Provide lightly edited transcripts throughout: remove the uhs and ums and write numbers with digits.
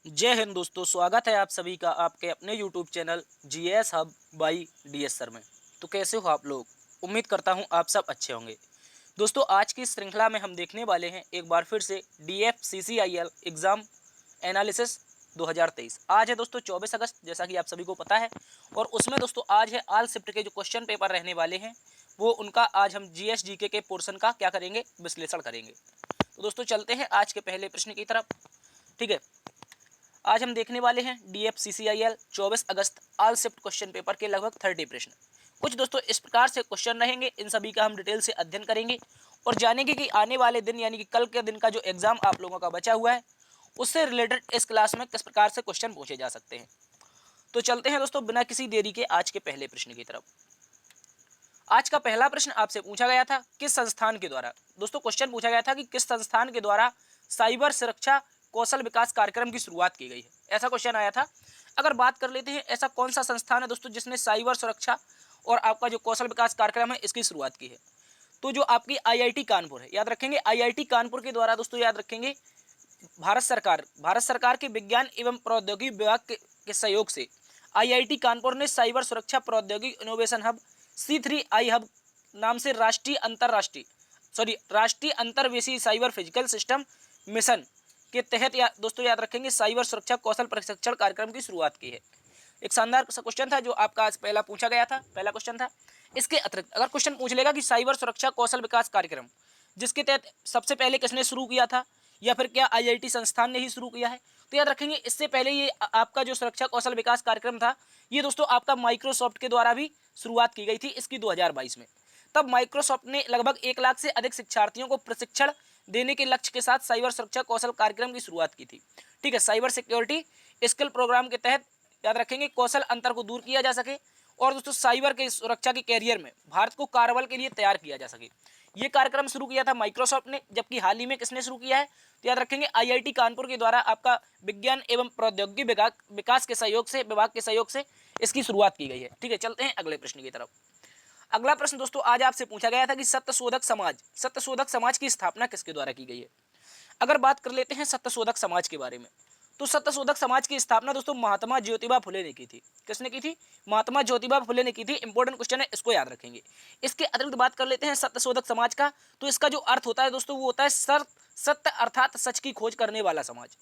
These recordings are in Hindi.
जय हिंद दोस्तों, स्वागत है आप सभी का आपके अपने YouTube channel GS hub by DS sir में। तो कैसे हो आप लोग? उम्मीद करता हूं आप सब अच्छे होंगे। दोस्तों, आज की इस श्रृंखला में हम देखने वाले हैं एक बार फिर से DFCCIL एग्ज़ाम एनालिसिस 2023। आज है दोस्तों 24 अगस्त, जैसा कि आप सभी को पता है। और उसमें दोस्तों आज है ऑल शिफ्ट के जो क्वेश्चन पेपर रहने वाले हैं वो उनका आज हम GSGK के पोर्शन का क्या करेंगे, विश्लेषण करेंगे। तो दोस्तों चलते हैं आज के पहले प्रश्न की तरफ। ठीक है, आज हम देखने वाले हैं DFCCIL 24 अगस्त ऑल शिफ्ट क्वेश्चन पेपर के लगभग 30 प्रश्न। कुछ दोस्तों इस प्रकार से क्वेश्चन रहेंगे, इन सभी का हम डिटेल से अध्ययन करेंगे और जानेंगे कि आने वाले दिन यानी कि कल के दिन का जो एग्जाम आप लोगों का बचा हुआ है उससे रिलेटेड इस क्लास में किस प्रकार से क्वेश्चन पूछे जा सकते हैं। तो चलते हैं दोस्तों बिना किसी देरी के आज के पहले प्रश्न की तरफ। आज का पहला प्रश्न आपसे पूछा गया था किस संस्थान के द्वारा, दोस्तों क्वेश्चन पूछा गया था कि किस संस्थान के द्वारा साइबर सुरक्षा कौशल विकास कार्यक्रम की शुरुआत की गई है, ऐसा क्वेश्चन आया था। अगर बात कर लेते हैं ऐसा कौन सा संस्थान है दोस्तों जिसने साइबर सुरक्षा और आपका जो कौशल विकास कार्यक्रम है इसकी शुरुआत की है, तो जो आपकी IIT कानपुर है। याद रखेंगे IIT कानपुर के द्वारा दोस्तों, याद रखेंगे भारत सरकार के विज्ञान एवं प्रौद्योगिकी विभाग के सहयोग से IIT कानपुर ने साइबर सुरक्षा प्रौद्योगिकी इनोवेशन हब C3I हब नाम से राष्ट्रीय अंतर्वेशी साइबर फिजिकल सिस्टम मिशन के तहत दोस्तों याद रखेंगे साइबर सुरक्षा कौशल प्रशिक्षण कार्यक्रम की शुरुआत की है। एक शानदार सा क्वेश्चन था जो आपका आज पहला पूछा गया था, पहला क्वेश्चन था। इसके अतिरिक्त अगर क्वेश्चन पूछ लेगा कि साइबर सुरक्षा कौशल विकास कार्यक्रम जिसके तहत सबसे पहले किसने शुरू किया था या फिर क्या IIT संस्थान ने ही शुरू किया है, तो याद रखेंगे इससे पहले ये आपका जो सुरक्षा कौशल विकास कार्यक्रम था ये दोस्तों आपका माइक्रोसॉफ्ट के द्वारा भी शुरुआत की गई थी इसकी 2022 में। तब माइक्रोसॉफ्ट ने लगभग 1 लाख से अधिक शिक्षार्थियों को प्रशिक्षण देने के लक्ष्य के साथ साइबर सुरक्षा कौशल कार्यक्रम की शुरुआत की थी। ठीक है, साइबर सिक्योरिटी स्किल प्रोग्राम के तहत याद रखेंगे कौशल अंतर को दूर किया जा सके और दोस्तों साइबर के सुरक्षा के कैरियर में भारत को कार्यबल के लिए तैयार किया जा सके। ये कार्यक्रम शुरू किया था माइक्रोसॉफ्ट ने, जबकि हाल ही में किसने शुरू किया है, तो याद रखेंगे IIT कानपुर के द्वारा आपका विज्ञान एवं प्रौद्योगिकी विकास के विभाग के सहयोग से इसकी शुरुआत की गई है। ठीक है, चलते हैं अगले प्रश्न की तरफ। अगला प्रश्न दोस्तों आज आपसे पूछा गया था कि सत्यशोधक समाज की स्थापना किसके द्वारा की गई है। अगर बात कर लेते हैं सत्यशोधक समाज के बारे में, तो सत्यशोधक समाज की स्थापना दोस्तों महात्मा ज्योतिबा फुले ने की थी। किसने की थी? महात्मा ज्योतिबा फुले ने की थी। इंपॉर्टेंट क्वेश्चन है, इसको याद रखेंगे। इसके अतिरिक्त बात कर लेते हैं सत्यशोधक समाज का, तो इसका जो अर्थ होता है दोस्तों वो होता है सत्य अर्थात सच की खोज करने वाला समाज।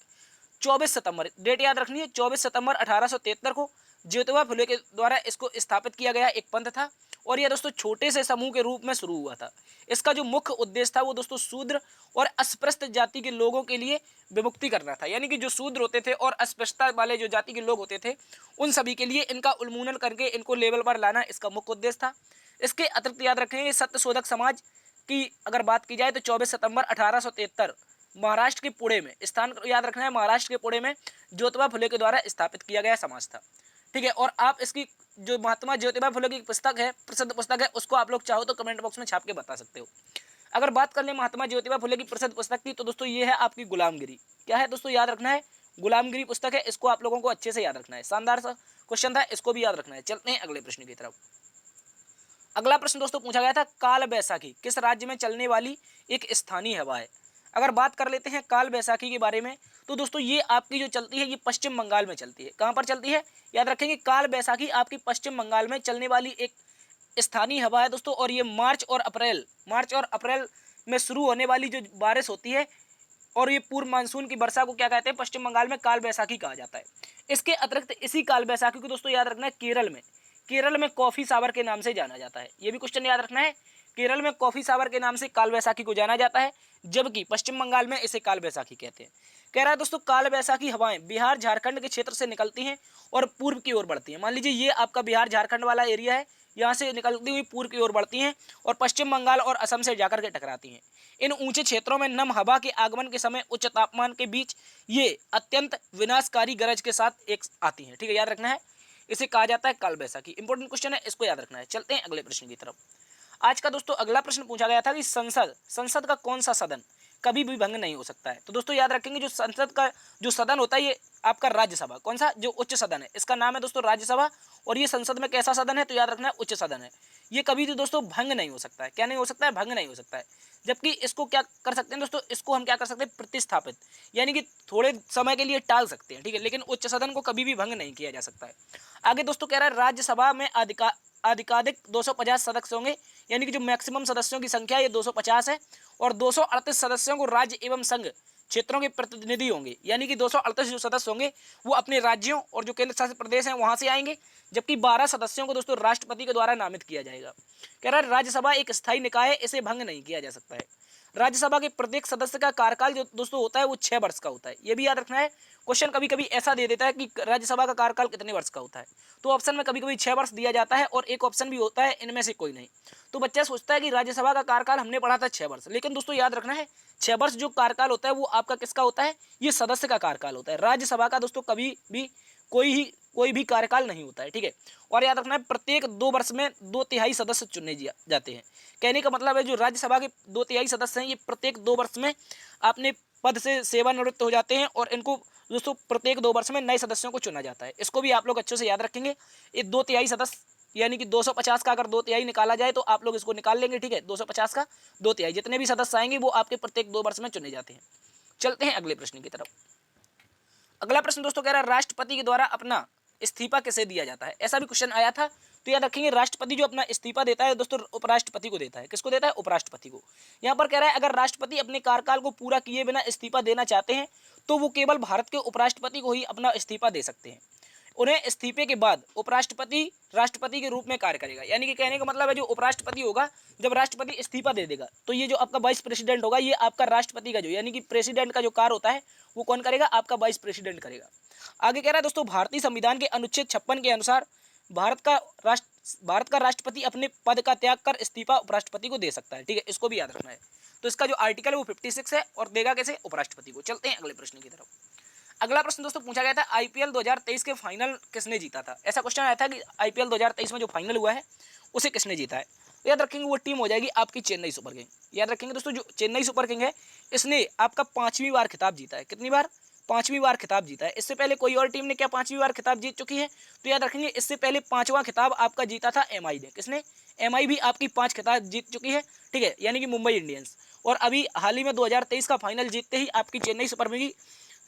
24 सितंबर डेट याद रखनी है, 24 सितंबर 1873 को ज्योतिबा फुले के द्वारा इसको स्थापित किया गया एक पंथ था और यह दोस्तों छोटे से समूह के रूप में शुरू हुआ था। इसका जो मुख्य उद्देश्य था वो दोस्तों शूद्र और अस्पृश्य जाति के लोगों के लिए विमुक्ति करना था, यानी कि जो शूद्र होते थे और अस्पृश्यता वाले जो जाति के लोग होते थे उन सभी के लिए इनका उन्मूलन करके इनको लेवल पर लाना इसका मुख्य उद्देश्य था। इसके अतिरिक्त याद रखेंगे सत्यशोधक समाज की अगर बात की जाए तो 24 सितंबर 1873 महाराष्ट्र के पुणे में, स्थान याद रखना है, महाराष्ट्र के पुणे में ज्योतिबा फुले के द्वारा स्थापित किया गया समाज था। ठीक है, और आप इसकी जो महात्मा ज्योतिबा फुले की पुस्तक है, प्रसिद्ध पुस्तक है, उसको आप लोग चाहो तो कमेंट बॉक्स में छाप के बता सकते हो। अगर बात कर ले महात्मा ज्योतिबा फुले की प्रसिद्ध पुस्तक की, तो दोस्तों ये है आपकी गुलामगिरी। क्या है दोस्तों, याद रखना है, गुलामगिरी पुस्तक है, इसको आप लोगों को अच्छे से याद रखना है। शानदार सा क्वेश्चन था, इसको भी याद रखना है। चलते हैं अगले प्रश्न की तरफ। अगला प्रश्न दोस्तों पूछा गया था काल बैसाखी किस राज्य में चलने वाली एक स्थानीय हवा है। अगर बात कर लेते हैं काल बैसाखी के बारे में, तो दोस्तों ये आपकी जो चलती है ये पश्चिम बंगाल में चलती है। कहाँ पर चलती है? याद रखेंगे काल बैसाखी आपकी पश्चिम बंगाल में चलने वाली एक स्थानीय हवा है दोस्तों, और ये मार्च और अप्रैल में शुरू होने वाली जो बारिश होती है और ये पूर्व मानसून की वर्षा को क्या कहते हैं, पश्चिम बंगाल में काल बैसाखी कहा जाता है। इसके अतिरिक्त इसी काल बैसाखी को दोस्तों याद रखना है केरल में कॉफी सावर के नाम से जाना जाता है। ये भी क्वेश्चन याद रखना है, केरल में कॉफी सावर के नाम से काल बैसाखी को जाना जाता है, जबकि पश्चिम बंगाल में इसे काल बैसाखी कहते हैं। कह रहा है दोस्तों काल बैसाखी हवाएं बिहार झारखंड के क्षेत्र से निकलती हैं और पूर्व की ओर बढ़ती हैं। मान लीजिए ये आपका बिहार झारखंड वाला एरिया है, यहाँ से निकलती हुई पूर्व की ओर बढ़ती हैं और पश्चिम बंगाल और असम से जाकर के टकराती हैं। इन ऊंचे क्षेत्रों में नम हवा के आगमन के समय उच्च तापमान के बीच ये अत्यंत विनाशकारी गरज के साथ एक आती हैं। ठीक है, याद रखना है, इसे कहा जाता है काल बैसाखी। इंपॉर्टेंट क्वेश्चन है, इसको याद रखना है। चलते हैं अगले प्रश्न की तरफ। आज का दोस्तों अगला प्रश्न पूछा गया था कि संसद का कौन सा सदन कभी भी भंग नहीं हो सकता है। तो दोस्तों याद रखेंगे जो संसद का जो सदन होता है ये आपका राज्यसभा, कौन सा, जो उच्च सदन है, इसका नाम है दोस्तों राज्यसभा। और ये संसद में कैसा सदन है, तो याद रखना है उच्च सदन है। ये कभी भी दोस्तों भंग नहीं हो सकता है। क्या नहीं हो सकता है, भंग नहीं हो सकता है। जबकि इसको क्या कर सकते हैं दोस्तों, इसको हम क्या कर सकते हैं, प्रतिस्थापित, यानी कि थोड़े समय के लिए टाल सकते हैं, ठीक है, लेकिन उच्च सदन को कभी भी भंग नहीं किया जा सकता है। आगे दोस्तों कह रहा है राज्यसभा में अधिकाधिक 250 सदस्य होंगे, यानी कि जो मैक्सिमम सदस्यों की संख्या ये 250 है। और 238 सदस्यों को राज्य एवं संघ क्षेत्रों के प्रतिनिधि होंगे, यानी कि 238 जो सदस्य होंगे वो अपने राज्यों और जो केंद्र शासित प्रदेश हैं वहां से आएंगे। जबकि 12 सदस्यों को दोस्तों राष्ट्रपति के द्वारा नामित किया जाएगा। कह रहा है राज्यसभा एक स्थायी निकाय है, इसे भंग नहीं किया जा सकता है। राज्यसभा के प्रत्येक सदस्य का कार्यकाल जो दोस्तों होता है वो 6 वर्ष का होता है। ये भी याद रखना है, क्वेश्चन कभी कभी ऐसा दे देता है कि राज्यसभा का कार्यकाल कितने वर्ष का होता है, तो ऑप्शन में कभी कभी 6 वर्ष दिया जाता है और एक ऑप्शन भी होता है इनमें से कोई नहीं। तो बच्चा सोचता है कि राज्यसभा का कार्यकाल हमने पढ़ा था 6 वर्ष, लेकिन दोस्तों याद रखना है 6 वर्ष जो कार्यकाल होता है वो आपका किसका होता है, ये सदस्य का कार्यकाल होता है। राज्यसभा का दोस्तों कभी भी कोई भी कार्यकाल नहीं होता है, ठीक है। और याद रखना है प्रत्येक 2 वर्ष में 2/3 सदस्य चुने जाते हैं। कहने का मतलब है जो राज्यसभा के 2/3 सदस्य हैं ये प्रत्येक 2 वर्ष में अपने पद से सेवानिवृत्त हो जाते हैं और इनको दोस्तों प्रत्येक 2 वर्ष में नए सदस्यों को चुना जाता है। इसको भी आप लोग अच्छे से याद रखेंगे। ये 2/3 सदस्य यानी कि 250 का अगर 2/3 निकाला जाए तो आप लोग इसको निकाल लेंगे, ठीक है। 250 का 2/3 जितने भी सदस्य आएंगे वो आपके प्रत्येक 2 वर्ष में चुने जाते हैं। चलते हैं अगले प्रश्न की तरफ। अगला प्रश्न दोस्तों कह रहा है राष्ट्रपति के द्वारा अपना इस्तीफा किसे दिया जाता है। ऐसा भी क्वेश्चन आया था, तो याद रखेंगे राष्ट्रपति जो अपना इस्तीफा देता है दोस्तों उपराष्ट्रपति को देता है। किसको देता है, उपराष्ट्रपति को। यहाँ पर कह रहा है अगर राष्ट्रपति अपने कार्यकाल को पूरा किए बिना इस्तीफा देना चाहते हैं तो वो केवल भारत के उपराष्ट्रपति को ही अपना इस्तीफा दे सकते हैं। उन्हें इस्तीफे के बाद उपराष्ट्रपति राष्ट्रपति के रूप में कार्य करेगा, यानी कि कहने का मतलब है जो उपराष्ट्रपति होगा जब राष्ट्रपति इस्तीफा दे देगा तो ये जो आपका वाइस प्रेसिडेंट होगा ये आपका राष्ट्रपति का जो यानी कि प्रेसिडेंट का जो कार्य होता है वो कौन करेगा, आपका वाइस प्रेसिडेंट करेगा। आगे कह रहा है दोस्तों भारतीय संविधान के अनुच्छेद 56 के अनुसार भारत का राष्ट्रपति अपने पद का त्याग कर इस्तीफा उपराष्ट्रपति को दे सकता है, ठीक है। इसको भी याद रखना है। तो इसका जो आर्टिकल है वो 56 है और देगा कैसे, उपराष्ट्रपति को। चलते हैं अगले प्रश्न की तरफ। अगला प्रश्न दोस्तों पूछा गया था आईपीएल 2023 के फाइनल किसने जीता था। ऐसा क्वेश्चन आया था कि आईपीएल 2023 में जो फाइनल हुआ है उसे किसने जीता है। याद रखेंगे वो टीम हो जाएगी आपकी चेन्नई सुपर किंग। याद रखेंगे दोस्तों जो चेन्नई सुपर किंग है इसने आपका 5वीं बार खिताब जीता है। कितनी बार, 5वीं बार खिताब जीता है। इससे पहले कोई और टीम ने क्या 5वीं बार खिताब जीत चुकी है, तो याद रखेंगे इससे पहले 5वां खिताब आपका जीता था एमआई ने। किसने, एमआई भी आपकी 5 खिताब जीत चुकी है, ठीक है, यानी कि मुंबई इंडियंस। और अभी हाल ही में 2023 का फाइनल जीतते ही आपकी चेन्नई सुपर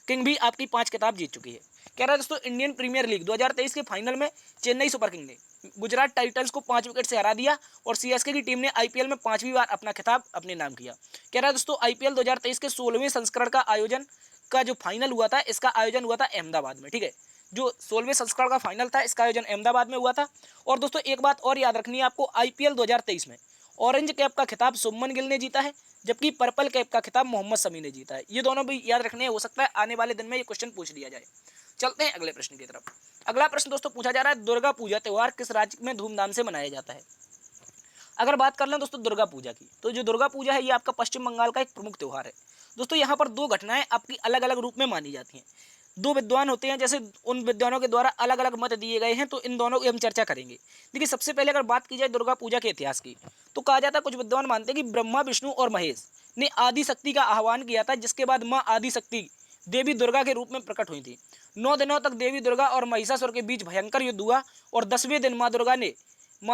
किंग भी आपकी 5 खिताब जीत चुकी है। कह रहा है दोस्तों इंडियन प्रीमियर लीग 2023 के फाइनल में चेन्नई सुपर किंग ने गुजरात टाइटंस को 5 विकेट से हरा दिया और सीएसके की टीम ने आईपीएल में 5वीं बार अपना खिताब अपने नाम किया। कह रहा है दोस्तों आईपीएल 2023 के 16वें संस्करण का आयोजन का जो फाइनल हुआ था इसका आयोजन हुआ था अहमदाबाद में, ठीक है। जो 16वें संस्करण का फाइनल था इसका आयोजन अहमदाबाद में हुआ था। और दोस्तों एक बात और याद रखनी है आपको, आईपीएल 2023 में ऑरेंज कैप का खिताब शुभमन गिल ने जीता है जबकि पर्पल कैप का खिताब मोहम्मद शमी ने जीता है। ये दोनों भी याद रखने, हो सकता है आने वाले दिन में ये क्वेश्चन पूछ लिया जाए। चलते हैं अगले प्रश्न की तरफ। अगला प्रश्न दोस्तों पूछा जा रहा है दुर्गा पूजा त्यौहार किस राज्य में धूमधाम से मनाया जाता है। अगर बात कर लें दोस्तों दुर्गा पूजा की, तो जो दुर्गा पूजा है ये आपका पश्चिम बंगाल का एक प्रमुख त्यौहार है। दोस्तों यहाँ पर 2 घटनाएं आपकी अलग अलग रूप में मानी जाती हैं। 2 विद्वान होते हैं, जैसे उन विद्वानों के द्वारा अलग अलग मत दिए गए हैं, तो इन दोनों की हम चर्चा करेंगे। देखिए सबसे पहले अगर बात की जाए दुर्गा पूजा के इतिहास की, तो कहा जाता है कुछ विद्वान मानते हैं कि ब्रह्मा विष्णु और महेश ने आदि शक्ति का आह्वान किया था, जिसके बाद माँ आदि शक्ति देवी दुर्गा के रूप में प्रकट हुई थी। 9 दिनों तक देवी दुर्गा और महिषासुर के बीच भयंकर युद्ध हुआ और 10वें दिन माँ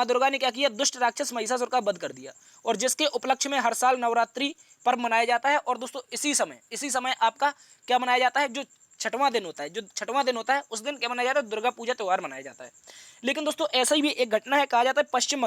दुर्गा ने क्या किया, दुष्ट राक्षस महिषासुर का वध कर दिया, और जिसके उपलक्ष्य में हर साल नवरात्रि पर्व मनाया जाता है। और दोस्तों इसी समय आपका क्या मनाया जाता है, जो छठवां दिन होता है उस दिन क्या मनाया जाता है, दुर्गा पूजा त्यौहार मनाया जाता है। लेकिन दोस्तों ऐसा ही भी एक घटना है, कहा जाता है पश्चिम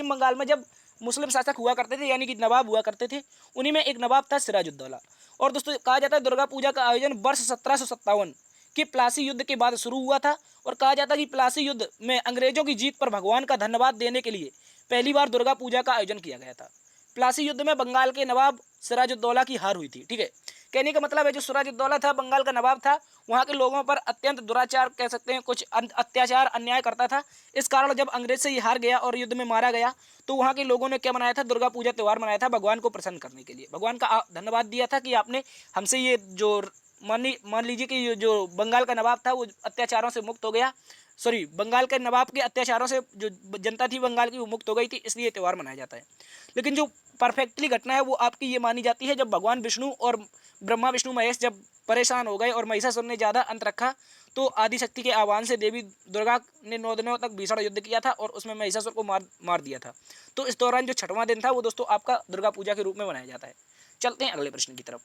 बंगाल में जब मुस्लिम शासक हुआ करते थे, यानी कि नवाब हुआ करते थे, उन्हीं में एक नवाब था सिराजुद्दौला। और दोस्तों कहा जाता है दुर्गा पूजा का आयोजन वर्ष 1757 के प्लासी युद्ध के बाद शुरू हुआ था। और कहा जाता है कि प्लासी युद्ध में अंग्रेजों की जीत पर भगवान का धन्यवाद देने के लिए पहली बार दुर्गा पूजा का आयोजन किया गया था। प्लासी युद्ध में बंगाल के नवाब सिराजुद्दौला की हार हुई थी, ठीक है। कहने का मतलब है जो सिराजुद्दौला था, बंगाल का नवाब था, वहाँ के लोगों पर अत्यंत दुराचार कह सकते हैं, कुछ अत्याचार अन्याय करता था। इस कारण जब अंग्रेज से ये हार गया और युद्ध में मारा गया तो वहाँ के लोगों ने क्या मनाया था, दुर्गा पूजा त्यौहार मनाया था, भगवान को प्रसन्न करने के लिए। भगवान का धन्यवाद दिया था कि आपने हमसे ये जो मान लीजिए कि जो बंगाल का नवाब था वो अत्याचारों से मुक्त हो गया, सॉरी बंगाल के नवाब के अत्याचारों से जो जनता थी बंगाल की वो मुक्त हो गई थी, इसलिए त्यौहार मनाया जाता है। लेकिन जो परफेक्टली घटना है वो आपकी ये मानी जाती है जब भगवान विष्णु और ब्रह्मा विष्णु महेश जब परेशान हो गए और महिषासुर ने ज़्यादा अंत रखा, तो आदिशक्ति के आह्वान से देवी दुर्गा ने 9 दिनों तक भीषण युद्ध किया था और उसमें महिषासुर को मार दिया था। तो इस दौरान जो छठवां दिन था वो दोस्तों आपका दुर्गा पूजा के रूप में मनाया जाता है। चलते हैं अगले प्रश्न की तरफ।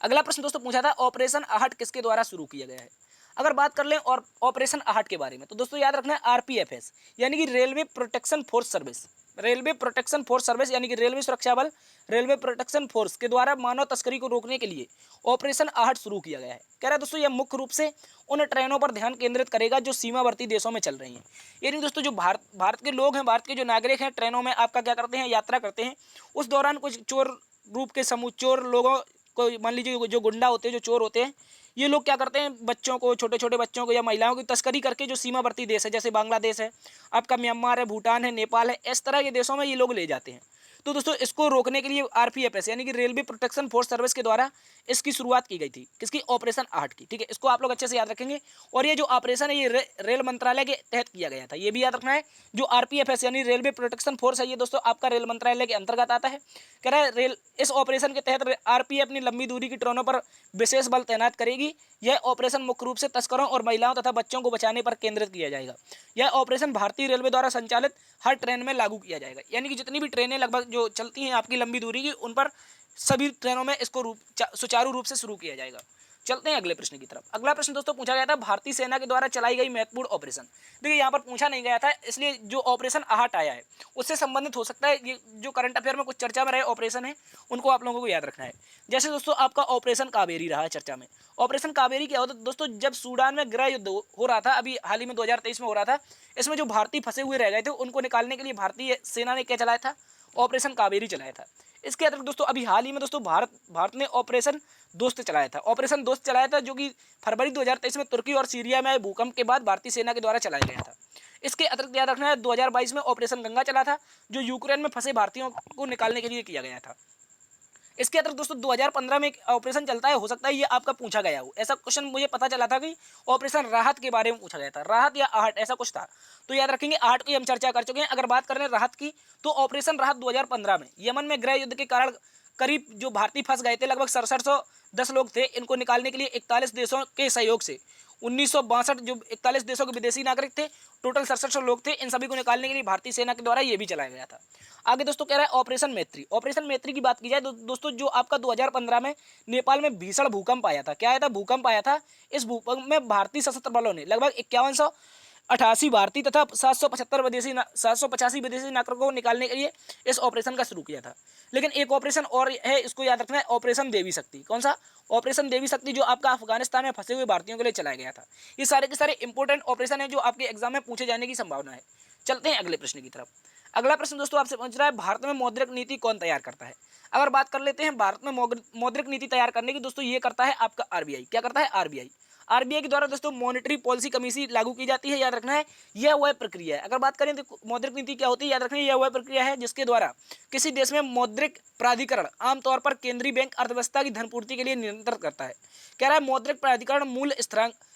अगला प्रश्न दोस्तों पूछा था ऑपरेशन आहट किसके द्वारा शुरू किया गया है। अगर बात कर लें और ऑपरेशन आहट के बारे में तो दोस्तों याद रखना है आरपीएफएस यानी कि railway protection force service, railway protection force service यानी कि रेलवे सुरक्षा बल, रेलवे प्रोटेक्शन फोर्स के द्वारा मानव तस्करी को रोकने के लिए ऑपरेशन आहट शुरू किया गया है। कह रहा है दोस्तों यह मुख्य रूप से उन ट्रेनों पर ध्यान केंद्रित करेगा जो सीमावर्ती देशों में चल रही हैं। यानी दोस्तों जो भारत के लोग हैं, भारत के जो नागरिक हैं, ट्रेनों में आपका क्या करते हैं, यात्रा करते हैं, उस दौरान कुछ चोर रूप के समूह चोर लोगों को, मान लीजिए जो गुंडा होते हैं, जो चोर होते हैं, ये लोग क्या करते हैं बच्चों को, छोटे छोटे बच्चों को या महिलाओं की तस्करी करके जो सीमावर्ती देश है जैसे बांग्लादेश है, आपका म्यांमार है, भूटान है, नेपाल है, इस तरह के देशों में ये लोग ले जाते हैं। तो दोस्तों इसको रोकने के लिए आरपीएफएस यानी कि रेलवे प्रोटेक्शन फोर्स सर्विस के द्वारा इसकी शुरुआत की गई थी। किसकी? ऑपरेशन आहट की। ठीक है, इसको आप लोग अच्छे से याद रखेंगे। और ये जो ऑपरेशन है ये रेल मंत्रालय के तहत किया गया था, ये भी याद रखना है। जो आरपीएफएस यानी रेलवे प्रोटेक्शन फोर्स है ये दोस्तों आपका रेल मंत्रालय के अंतर्गत आता है। कह रहा है रेल इस ऑपरेशन के तहत आरपीएफ अपनी लंबी दूरी की ट्रेनों पर विशेष बल तैनात करेगी। यह ऑपरेशन मुख्य रूप से तस्करों और महिलाओं तथा बच्चों को बचाने पर केंद्रित किया जाएगा। यह ऑपरेशन भारतीय रेलवे द्वारा संचालित हर ट्रेन में लागू किया जाएगा। यानी कि जितनी भी ट्रेनें लगभग जो चलती हैं आपकी लंबी दूरी की, उन पर सभी ट्रेनों में इसको सुचारू रूप से शुरू किया जाएगा। चलते हैं अगले प्रश्न की तरफ। अगला प्रश्न दोस्तों पूछा गया था भारतीय सेना के द्वारा चलाई गई महत्वपूर्ण ऑपरेशन। देखिए यहाँ पर पूछा नहीं गया था, इसलिए जो ऑपरेशन आहट आया है उससे संबंधित हो सकता है। ये जो करंट अफेयर में कुछ चर्चा में रहे ऑपरेशन है उनको आप लोगों को याद रखना है। जैसे दोस्तों आपका ऑपरेशन कावेरी रहा है चर्चा में। ऑपरेशन कावेरी क्या होता है दोस्तों? जब सूडान में गृह युद्ध हो रहा था, अभी हाल ही में 2023 में हो रहा था, इसमें जो भारतीय फंसे हुए रह गए थे उनको निकालने के लिए भारतीय सेना ने क्या चलाया था? ऑपरेशन कावेरी चलाया था। इसके अतिरिक्त दोस्तों अभी हाल ही में दोस्तों भारत ने ऑपरेशन दोस्त चलाया था। ऑपरेशन दोस्त चलाया था जो कि फरवरी 2023 में तुर्की और सीरिया में भूकंप के बाद भारतीय सेना के द्वारा चलाया गया था। इसके अतिरिक्त याद रखना है 2022 में ऑपरेशन गंगा चला था जो यूक्रेन में फंसे भारतीयों को निकालने के लिए किया गया था। इसके अतिरिक्त दोस्तों 2015 में एक ऑपरेशन चलता है, हो सकता है ये आपका पूछा गया हो। ऐसा क्वेश्चन मुझे पता चला था कि ऑपरेशन राहत के बारे में पूछा गया था, राहत या आहट ऐसा कुछ था। तो याद रखेंगे आहट की हम चर्चा कर चुके हैं। अगर बात करें राहत की तो ऑपरेशन राहत 2015 में यमन में गृह युद्ध के कारण करीब जो भारतीय फंस गए थे लगभग 6710 लोग थे, इनको निकालने के लिए 41 देशों के सहयोग से 1962 जो 41 देशों के विदेशी नागरिक थे, टोटल 6700 लोग थे, इन सभी को निकालने के लिए भारतीय सेना के द्वारा ये भी चलाया गया था। आगे दोस्तों कह रहा है ऑपरेशन मैत्री। ऑपरेशन मैत्री की बात की जाए तो दोस्तों जो आपका 2015 में नेपाल में भीषण भूकंप आया था, क्या आया था? भूकंप आया था। इस भूकंप में भारतीय सशस्त्र बलों ने लगभग 5188 भारतीय तथा 785 विदेशी नागरिकों को निकालने के लिए इस ऑपरेशन का शुरू किया था। लेकिन एक ऑपरेशन और है, इसको याद रखना है, ऑपरेशन देवी शक्ति। कौन सा? ऑपरेशन देवी शक्ति जो आपका अफगानिस्तान में फंसे हुए भारतीयों के लिए चलाया गया था। ये सारे के सारे इंपॉर्टेंट ऑपरेशन है जो आपके एग्जाम में पूछे जाने की संभावना है। चलते हैं अगले प्रश्न की तरफ। अगला प्रश्न दोस्तों आपसे पूछ रहा है भारत में मौद्रिक नीति कौन तैयार करता है। अगर बात कर लेते हैं भारत में मौद्रिक नीति तैयार करने की दोस्तों, ये करता है आपका आरबीआई। क्या करता है? आरबीआई। आरबीआई के द्वारा दोस्तों मॉनेटरी पॉलिसी कमीशन लागू की जाती है, याद रखना है। यह वह प्रक्रिया है, अगर बात करें तो मौद्रिक नीति क्या होती है, याद रखना है, यह वह प्रक्रिया है जिसके द्वारा किसी देश में मौद्रिक प्राधिकरण आमतौर पर केंद्रीय बैंक अर्थव्यवस्था की धनपूर्ति के लिए नियंत्रित करता है। कह रहा है मौद्रिक प्राधिकरण मूल्य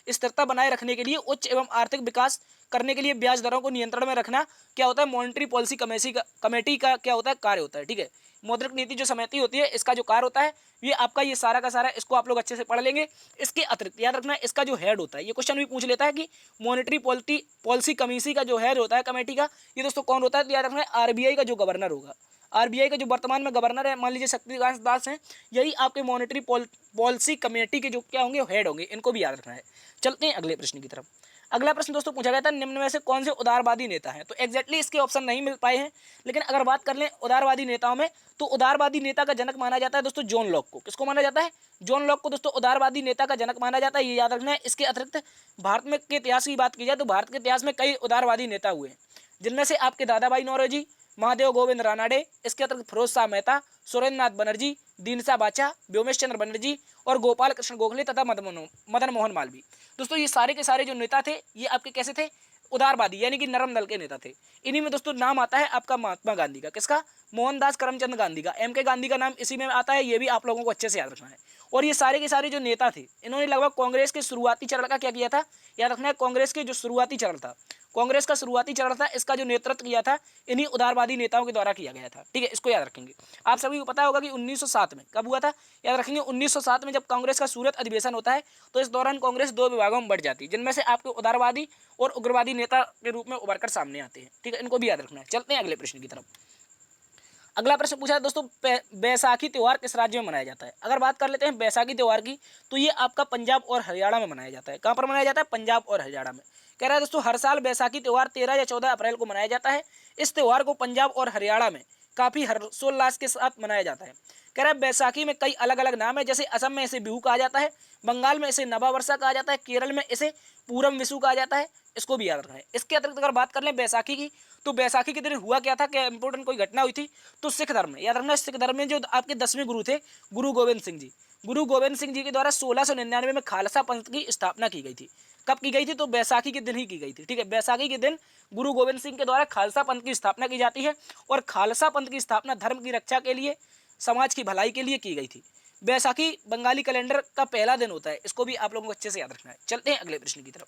स्थिरता बनाए रखने के लिए उच्च एवं आर्थिक विकास करने के लिए ब्याज दरों को नियंत्रण में रखना क्या होता है? मॉनेटरी पॉलिसी कमेटी का क्या होता है? कार्य होता है। ठीक है, मौद्रिक नीति जो समिति होती है इसका जो कार्य होता है ये आपका ये सारा का सारा, इसको आप लोग अच्छे से पढ़ लेंगे। इसके अतिरिक्त याद रखना है इसका जो हेड होता है, ये क्वेश्चन भी पूछ लेता है कि मॉनेटरी पॉलिसी कमेटी का जो हेड होता है कमेटी का, ये दोस्तों कौन होता है? तो याद रखना है आरबीआई का जो गवर्नर होगा। आरबीआई का जो वर्तमान में गवर्नर है मान लीजिए शक्तिकांत दास हैं, यही आपके मॉनेटरी पॉलिसी कमेटी के जो क्या होंगे? हेड होंगे। इनको भी याद रखना है। चलते हैं अगले प्रश्न की तरफ। अगला प्रश्न दोस्तों पूछा गया था निम्न में से कौन से उदारवादी नेता हैं। तो एग्जैक्टली इसके ऑप्शन नहीं मिल पाए हैं, लेकिन अगर बात कर लें उदारवादी नेताओं में तो उदारवादी नेता का जनक माना जाता है दोस्तों जॉन लॉक को। किसको माना जाता है? जॉन लॉक को दोस्तों उदारवादी नेता का जनक माना जाता है, ये याद रखना है। इसके अतिरिक्त भारत में के इतिहास की बात की जाए तो भारत के इतिहास में कई उदारवादी नेता हुए हैं, जिनमें से आपके दादा भाई नौरोजी, महादेव गोविंद रानाडे, इसके अतिरिक्त फिरोज शाह मेहता, सुरेंद्र नाथ बनर्जी, दीनसा बाचा, व्योमेश चंद्र बनर्जी और गोपाल कृष्ण गोखले तथा मदन मोहन मालवीय। दोस्तों ये सारे के सारे जो नेता थे ये आपके कैसे थे? उदारवादी यानी कि नरम दल के नेता थे। इन्हीं में दोस्तों नाम आता है आपका महात्मा गांधी का, किसका, मोहनदास करमचंद गांधी का। एम के गांधी का नाम इसी में आता है, ये भी आप लोगों को अच्छे से याद रखना है। और ये सारे के सारे जो नेता थे, इन्होंने लगभग कांग्रेस के शुरुआती चरण का क्या किया था, याद रखना है। कांग्रेस के जो शुरुआती चरण था, कांग्रेस का शुरुआती चरण था, इसका जो नेतृत्व किया था इन्हीं उदारवादी नेताओं के द्वारा किया गया था। ठीक है, इसको याद रखेंगे। आप सभी को पता होगा कि 1907 में कब हुआ था, याद रखेंगे 1907 में जब कांग्रेस का सूरत अधिवेशन होता है, तो इस दौरान कांग्रेस दो विभागों में बढ़ जाती है, जिनमें से आपके उदारवादी और उग्रवादी नेता के रूप में उभर कर सामने आते हैं। ठीक है, इनको भी याद रखना है। चलते हैं अगले प्रश्न की तरफ। अगला प्रश्न पूछा है दोस्तों, बैसाखी त्योहार किस राज्य में मनाया जाता है। अगर बात कर लेते हैं बैसाखी त्योहार की, तो ये आपका पंजाब और हरियाणा में मनाया जाता है। कहाँ पर मनाया जाता है, पंजाब और हरियाणा में। कह रहा है दोस्तों, हर साल बैसाखी त्योहार 13 या 14 अप्रैल को मनाया जाता है। इस त्योहार को पंजाब और हरियाणा में काफी हर्षोल्लास के साथ मनाया जाता है। कह रहा है बैसाखी में कई अलग अलग नाम है, जैसे असम में इसे बिहू कहा जाता है, बंगाल में इसे नवा वर्षा कहा जाता है, केरल में इसे पूरम विशु कहा जाता है। इसको भी याद रखना है। इसके अतिरिक्त अगर बात कर लें बैसाखी की, तो बैसाखी के दिन हुआ क्या था, क्या इंपॉर्टेंट कोई घटना हुई थी, तो सिख धर्म में, याद रखना, सिख धर्म में जो आपके 10वें गुरु थे, गुरु गोविंद सिंह जी, गुरु गोविंद सिंह जी के द्वारा 1699 में खालसा पंथ की स्थापना की गई थी। कब की गई थी, तो बैसाखी के दिन ही की गई थी। ठीक है, बैसाखी के दिन गुरु गोविंद सिंह के द्वारा खालसा पंथ की स्थापना की जाती है। और खालसा पंथ की स्थापना धर्म की रक्षा के लिए, समाज की भलाई के लिए की गई थी। बैसाखी बंगाली कैलेंडर का पहला दिन होता है। इसको भी आप लोगों को अच्छे से याद रखना है। चलते हैं अगले प्रश्न की तरफ।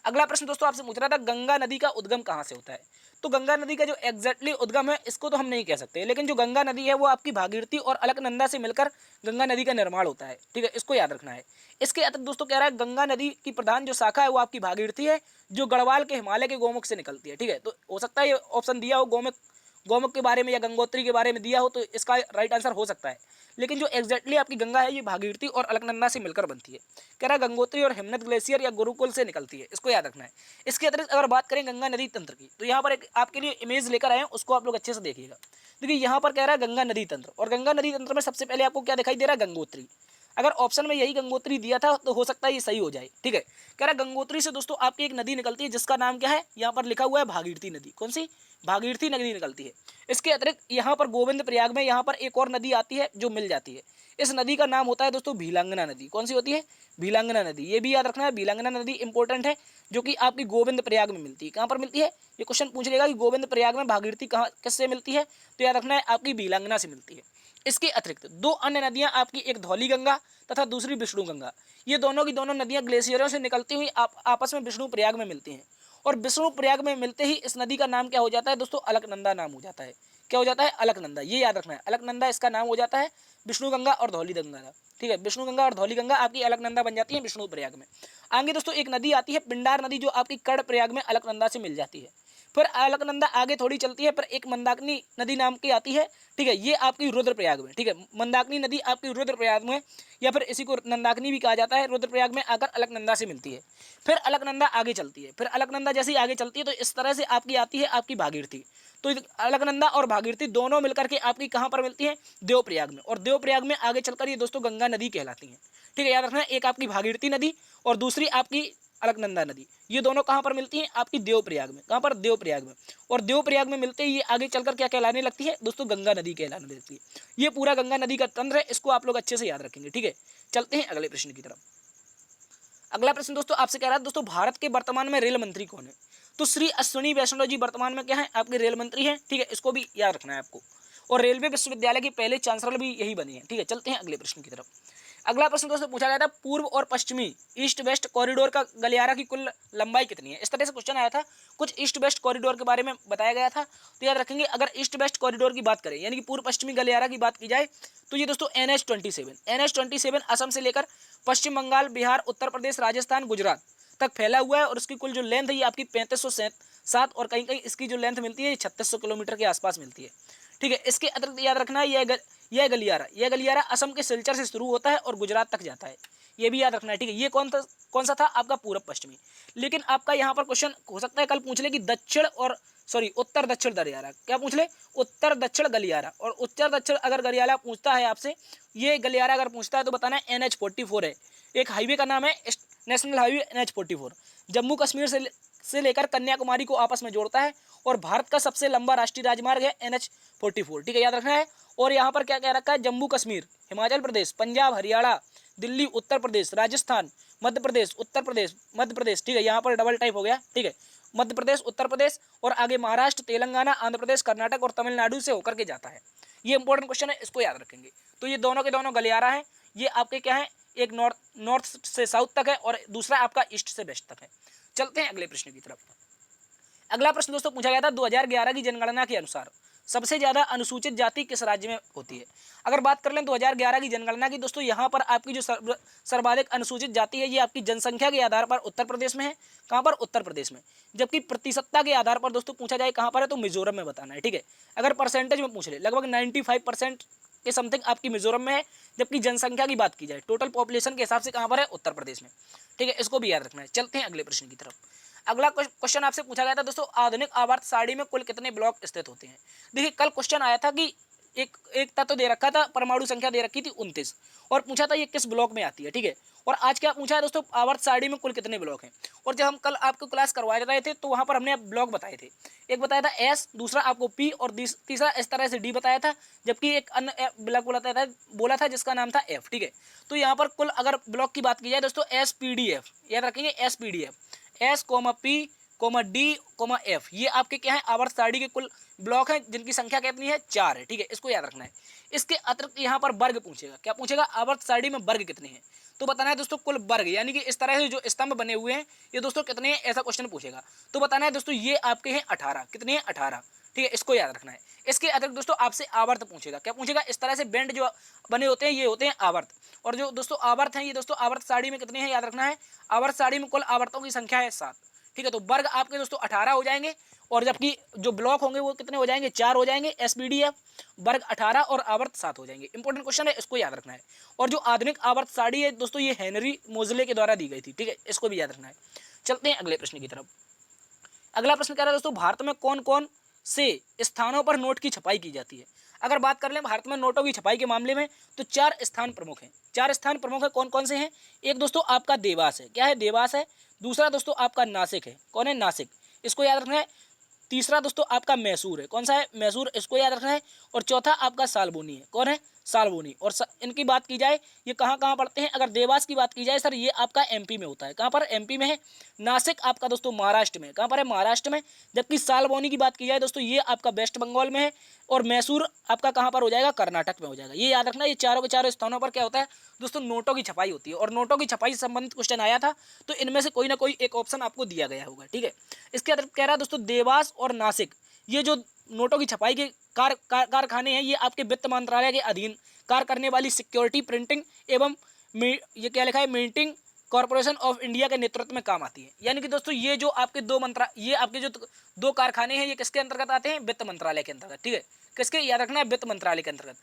अगला प्रश्न दोस्तों आपसे पूछ रहा था, गंगा नदी का उद्गम कहाँ से होता है। तो गंगा नदी का जो एग्जैक्टली उद्गम है, इसको तो हम नहीं कह सकते, लेकिन जो गंगा नदी है वो आपकी भागीरथी और अलकनंदा से मिलकर गंगा नदी का निर्माण होता है। ठीक है, इसको याद रखना है। इसके अतिरिक्त दोस्तों कह रहा है, गंगा नदी की प्रधान जो शाखा है वो आपकी भागीरथी है, जो गढ़वाल के हिमालय के गौमुख से निकलती है। ठीक है, तो हो सकता है ये ऑप्शन दिया हो गौमुख, गौमुख के बारे में या गंगोत्री के बारे में दिया हो, तो इसका राइट आंसर हो सकता है। लेकिन जो एग्जैक्टली आपकी गंगा है, ये भागीरथी और अलकनंदा से मिलकर बनती है। कह रहा है गंगोत्री और हिमनद ग्लेशियर या गुरुकुल से निकलती है। इसको याद रखना है। इसके अतिरिक्त अगर बात करें गंगा नदी तंत्र की, तो यहाँ पर एक आपके लिए इमेज लेकर आए हैं, उसको आप लोग अच्छे से देखिएगा। देखिए यहाँ पर कह रहा है गंगा नदी तंत्र, और गंगा नदी तंत्र में सबसे पहले आपको क्या दिखाई दे रहा है, गंगोत्री। अगर ऑप्शन में यही गंगोत्री दिया था तो हो सकता है ये सही हो जाए। ठीक है, कह रहा है गंगोत्री से दोस्तों आपकी एक नदी निकलती है, जिसका नाम क्या है, यहाँ पर लिखा हुआ है भागीरथी नदी। कौन सी, भागीरथी नदी निकलती है। इसके अतिरिक्त यहाँ पर गोविंद प्रयाग में यहाँ पर एक और नदी आती है जो मिल जाती है। इस नदी का नाम होता है दोस्तों भीलांगना नदी। कौन सी होती है, भीलांगना नदी। ये भी याद रखना है, भीलांगना नदी इंपॉर्टेंट है, जो कि आपकी गोविंद प्रयाग में मिलती है। कहाँ पर मिलती है, ये क्वेश्चन पूछ लेगा कि गोविंद प्रयाग में भागीरथी कहाँ किससे मिलती है, तो याद रखना है आपकी भीलांगना से मिलती है। इसके अतिरिक्त दो अन्य नदियां आपकी, एक धौली गंगा तथा दूसरी विष्णु गंगा। ये दोनों की दोनों नदियां ग्लेशियरों से निकलती हुई आपस में विष्णु प्रयाग में मिलती हैं। और विष्णु प्रयाग में मिलते ही इस नदी का नाम क्या हो जाता है दोस्तों, अलकनंदा नाम हो जाता है। क्या हो जाता है, अलकनंदा। ये याद रखना है, अलकनंदा इसका नाम हो जाता है विष्णु गंगा और धौली गंगा का। ठीक है, विष्णु गंगा और धौली गंगा आपकी अलकनंदा बन जाती है विष्णु प्रयाग में। आगे दोस्तों एक नदी आती है पिंडार नदी, जो आपकी कर्ण प्रयाग में अलकनंदा से मिल जाती है। फिर अलकनंदा आगे थोड़ी चलती है, पर एक मंदाकिनी नदी नाम की आती है। ठीक है, ये आपकी रुद्रप्रयाग में। ठीक है, मंदाकिनी नदी आपकी रुद्रप्रयाग में, या फिर इसी को नंदाकिनी भी कहा जाता है, रुद्रप्रयाग में आकर अलकनंदा से मिलती है। फिर अलकनंदा आगे चलती है, फिर अलकनंदा जैसी आगे चलती है तो इस तरह से आपकी आती है आपकी भागीरथी। तो अलकनंदा और भागीरथी दोनों मिलकर के आपकी कहाँ पर मिलती है, देवप्रयाग में। और देवप्रयाग में आगे चलकर ये दोस्तों गंगा नदी कहलाती है। ठीक है, याद रखना है, एक आपकी भागीरथी नदी और दूसरी आपकी अलकनंदा नदी, ये दोनों कहाँ पर मिलती हैं, आपकी देवप्रयाग में। कहाँ पर, देवप्रयाग में। और देवप्रयाग में मिलते ही ये आगे चलकर क्या कहलाने लगती है दोस्तों, गंगा नदी कहलाने लगती है। ये पूरा गंगा नदी का तंत्र है, इसको आप लोग अच्छे से याद रखेंगे। ठीक है, चलते हैं अगले प्रश्न की तरफ। अगला प्रश्न दोस्तों आपसे कह रहा है, दोस्तों भारत के वर्तमान में रेल मंत्री कौन है। तो श्री अश्विनी वैष्णव जी वर्तमान में क्या है, आपके रेल मंत्री हैं। ठीक है, इसको भी याद रखना है आपको। और रेलवे विश्वविद्यालय के पहले चांसलर भी यही बने हैं। ठीक है, चलते हैं अगले प्रश्न की तरफ। अगला प्रश्न दोस्तों पूछा गया था, पूर्व और पश्चिमी ईस्ट वेस्ट कॉरिडोर का गलियारा की कुल लंबाई कितनी है। इस तरह से क्वेश्चन आया था, कुछ ईस्ट वेस्ट कॉरिडोर के बारे में बताया गया था। तो याद रखेंगे, अगर ईस्ट वेस्ट कॉरिडोर की बात करें, यानी कि पूर्व पश्चिमी गलियारा की बात की जाए, तो ये दोस्तों NH27 असम से लेकर पश्चिम बंगाल, बिहार, उत्तर प्रदेश, राजस्थान, गुजरात तक फैला हुआ है। और उसकी कुल जो लेंथ है ये आपकी 3507, और कहीं कहीं इसकी जो लेंथ मिलती है 3600 किलोमीटर के आसपास मिलती है। ठीक है, इसके अतिरिक्त याद रखना है, यह गलियारा असम के सिलचर से शुरू होता है और गुजरात तक जाता है। ये भी याद रखना है। ठीक है, ये कौन सा था आपका पूर्व पश्चिमी। लेकिन आपका यहाँ पर क्वेश्चन हो सकता है कल पूछ ले कि उत्तर दक्षिण गलियारा, क्या पूछ ले, उत्तर दक्षिण गलियारा। और उत्तर दक्षिण अगर गलियारा पूछता है आपसे, ये गलियारा अगर पूछता है तो बताना है NH44 है। एक हाईवे का नाम है national highway NH44, Jammu Kashmir से लेकर कन्याकुमारी को आपस में जोड़ता है। और भारत का सबसे लंबा राष्ट्रीय राजमार्ग है NH44। ठीक है, याद रखना है। और यहाँ पर क्या कह रखा है, जम्मू कश्मीर, हिमाचल प्रदेश, पंजाब, हरियाणा, दिल्ली, उत्तर प्रदेश, राजस्थान, मध्य प्रदेश, उत्तर प्रदेश, मध्य प्रदेश। ठीक है, यहाँ पर डबल टाइप हो गया। ठीक है, मध्य प्रदेश, उत्तर प्रदेश और आगे महाराष्ट्र, तेलंगाना, आंध्र प्रदेश, कर्नाटक और तमिलनाडु से होकर के जाता है। ये इंपॉर्टेंट क्वेश्चन है, इसको याद रखेंगे। तो ये दोनों के दोनों गलियारा है। ये आपके क्या है, एक नॉर्थ से साउथ तक है और दूसरा आपका ईस्ट से वेस्ट तक है। चलते हैं अगले प्रश्न की तरफ। अगला प्रश्न दोस्तों पूछा गया था 2011 की जनगणना के अनुसार सबसे ज्यादा अनुसूचित जाति किस राज्य में होती है। अगर बात कर लें 2011 की जनगणना की दोस्तों, यहाँ पर आपकी जो सर्वाधिक अनुसूचित जाति है ये आपकी जनसंख्या के आधार पर उत्तर प्रदेश में है। कहाँ पर? उत्तर प्रदेश में। जबकि प्रतिशतता के आधार पर दोस्तों पूछा जाए कहाँ पर है, तो मिजोरम में बताना है। ठीक है, अगर परसेंटेज में पूछ ले, लगभग 95% के समथिंग आपकी मिजोरम में है। जबकि जनसंख्या की बात की जाए, टोटल पॉपुलेशन के हिसाब से कहाँ पर है? उत्तर प्रदेश में। ठीक है, इसको भी याद रखना है। चलते हैं अगले प्रश्न की तरफ। अगला क्वेश्चन आपसे पूछा गया था दोस्तों, आधुनिक आवर्त सारणी में कुल कितने ब्लॉक स्थित होते हैं। देखिए कल क्वेश्चन आया था कि एक तत्व दे रखा था, परमाणु संख्या दे रखी थी 29 और पूछा था ये किस ब्लॉक में आती है। ठीक है, और आज क्या पूछा है दोस्तों, आवर्त सारणी में कुल कितने ब्लॉक हैं। और जब हम कल आपको क्लास करवा रहे थे तो वहां पर हमने ब्लॉक बताए थे। एक बताया था एस, दूसरा आपको पी और तीसरा इस तरह से डी बताया था। जबकि एक अन्य ब्लॉक बोला था जिसका नाम था एफ। ठीक है, तो यहाँ पर कुल अगर ब्लॉक की बात की जाए दोस्तों, एस पी डी एफ याद रखेंगे। S P D F, S P D F, ये आपके क्या है, आवर्त सारणी के कुल ब्लॉक हैं जिनकी संख्या कितनी है, 4 है। ठीक है, इसको याद रखना है। इसके अतिरिक्त यहाँ पर वर्ग पूछेगा। क्या पूछेगा? आवर्त सारणी में वर्ग कितने हैं, तो बताना है दोस्तों कुल वर्ग, यानी कि इस तरह से जो स्तंभ बने हुए हैं ये दोस्तों कितने हैं, ऐसा क्वेश्चन पूछेगा। तो बताना है दोस्तों ये आपके हैं 18। कितने हैं? 18। ठीक है, इसको याद रखना है। इसके अतिरिक्त दोस्तों आपसे आवर्त पूछेगा। क्या पूछेगा? इस तरह से बेंड जो बने होते हैं ये होते हैं आवर्त। और जो दोस्तों आवर्त हैं ये दोस्तों आवर्त सारणी में कितने हैं, याद रखना है। आवर्त सारणी में कुल आवर्तों की संख्या है 7। ठीक है, तो वर्ग आपके दोस्तों 18 हो जाएंगे और जबकि जो ब्लॉक होंगे वो कितने हो जाएंगे, 4 हो जाएंगे। एसपीडीएफ वर्ग 18 और आवर्त 7 हो जाएंगे। इंपॉर्टेंट क्वेश्चन है, इसको याद रखना है। और जो आधुनिक आवर्त सारणी है दोस्तों ये हेनरी मोजले के द्वारा दी गई थी। ठीक है, इसको भी याद रखना है। चलते हैं अगले प्रश्न की तरफ। अगला प्रश्न कह रहा है दोस्तों, भारत में कौन कौन से स्थानों पर नोट की छपाई की जाती है। अगर बात कर लें भारत में नोटों की छपाई के मामले में तो 4 स्थान प्रमुख हैं। 4 स्थान प्रमुख है, कौन कौन से हैं? एक दोस्तों आपका देवास है। क्या है? देवास है। दूसरा दोस्तों आपका नासिक है। कौन है? नासिक, इसको याद रखना है। तीसरा दोस्तों आपका मैसूर है। कौन सा है? मैसूर, इसको याद रखना है। और चौथा आपका सालबोनी है। कौन है? सालबोनी। और इनकी बात की जाए ये कहाँ कहाँ पड़ते हैं, अगर देवास की बात की जाए सर ये आपका एमपी में होता है। कहाँ पर? एमपी में है। नासिक आपका दोस्तों महाराष्ट्र में। कहाँ पर है? महाराष्ट्र में। जबकि सालबोनी की बात की जाए दोस्तों ये आपका वेस्ट बंगाल में है। और मैसूर आपका कहाँ पर हो जाएगा? कर्नाटक में हो जाएगा। ये याद रखना, ये चारों के चारों स्थानों पर क्या होता है दोस्तों, नोटों की छपाई होती है। और नोटों की छपाई से संबंधित क्वेश्चन आया था तो इनमें से कोई ना कोई एक ऑप्शन आपको दिया गया होगा। ठीक है, इसके अतिरिक्त कह रहा है दोस्तों देवास और नासिक ये जो नोटों की छपाई के कारखाने हैं ये आपके वित्त मंत्रालय के अधीन कार्य करने वाली सिक्योरिटी प्रिंटिंग एवं ये क्या लिखा है, मिंटिंग कॉर्पोरेशन ऑफ इंडिया के नेतृत्व में काम आती है। यानी कि दोस्तों ये जो आपके ये आपके जो 2 कारखाने हैं ये किसके अंतर्गत आते हैं? वित्त मंत्रालय के अंतर्गत। ठीक है, किसके? याद रखना है, वित्त मंत्रालय के अंतर्गत।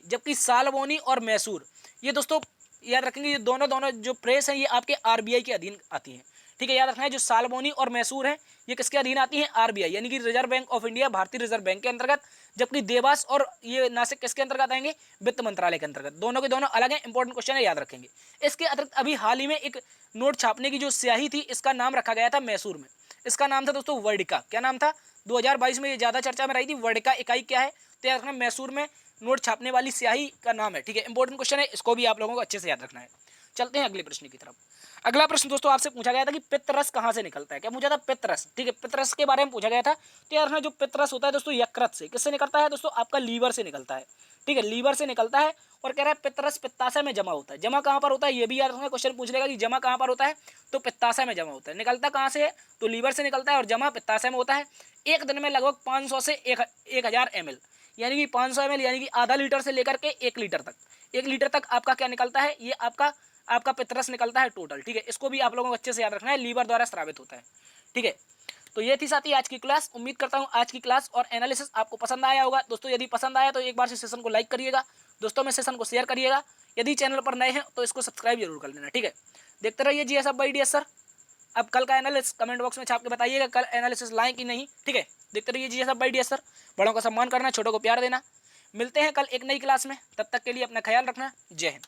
जबकि सालबोनी और मैसूर ये दोस्तों याद रखेंगे, ये दोनों जो प्रेस हैं ये आपके आरबीआई के अधीन आती हैं। ठीक है, याद रखना है जो सालबोनी और मैसूर है ये किसके अधीन आती हैं? आरबीआई यानी कि रिजर्व बैंक ऑफ इंडिया, भारतीय रिजर्व बैंक के अंतर्गत। जबकि देवास और ये नासिक किसके अंतर्गत आएंगे? वित्त मंत्रालय के अंतर्गत। दोनों के दोनों अलग हैं। इंपॉर्टेंट क्वेश्चन है, याद रखेंगे। इसके अतिरिक्त अभी हाल ही में एक नोट छापने की जो स्याही थी इसका नाम रखा गया था मैसूर में। इसका नाम था दोस्तों वर्डिका। क्या नाम था? 2022 में ये ज्यादा चर्चा में रही थी। वर्डिका इकाई क्या है, तो याद रखना मैसूर में नोट छापने वाली स्याही का नाम है। ठीक है, इंपॉर्टेंट क्वेश्चन है, इसको भी आप लोगों को अच्छे से याद रखना है। चलते हैं अगले प्रश्न की तरफ। अगला प्रश्न दोस्तों आपसे पूछा गया था कि पित्तरस कहाँ से निकलता है। क्या पूछा था? पित्तरस। ठीक है, पित्तरस के बारे में पूछा गया था। तो यार जो पित्तरस होता है दोस्तों यकृत से, किससे निकलता है दोस्तों? आपका लीवर से निकलता है। ठीक है, लीवर से निकलता है। और कह रहा है पित्तरस पित्ताशय में जमा होता है। जमा कहाँ पर होता है ये भी याद रखना, क्वेश्चन पूछ लेगा कि जमा कहाँ पर होता है, तो पित्ताशय में जमा होता है। निकलता कहाँ से है, तो लीवर से निकलता है और जमा पित्ताशय में होता है। एक दिन में लगभग 500 से 1000 ml यानी कि 500 ml यानी कि आधा लीटर से लेकर के 1 लीटर तक, 1 लीटर तक आपका क्या निकलता है, ये आपका पित्तरस निकलता है टोटल। ठीक है, इसको भी आप लोगों को अच्छे से याद रखना है, लीवर द्वारा स्रावित होता है। ठीक है, तो ये थी साथी आज की क्लास। उम्मीद करता हूँ आज की क्लास और एनालिसिस आपको पसंद आया होगा। दोस्तों यदि पसंद आया तो एक बार से सेशन को लाइक करिएगा, दोस्तों में सेशन को शेयर करिएगा। यदि चैनल पर नए हैं तो इसको सब्सक्राइब जरूर कर लेना। ठीक है, देखते रहिए जीएस बाय डीएस सर। अब कल का एनालिसिस कमेंट बॉक्स में छाप के बताइएगा कल एनालिसिस लाएं कि नहीं। ठीक है, देखते रहिए जीएस बाय डीएस सर। बड़ों का सम्मान करना, छोटों को प्यार देना। मिलते हैं कल एक नई क्लास में, तब तक के लिए अपना ख्याल रखना। जय हिंद।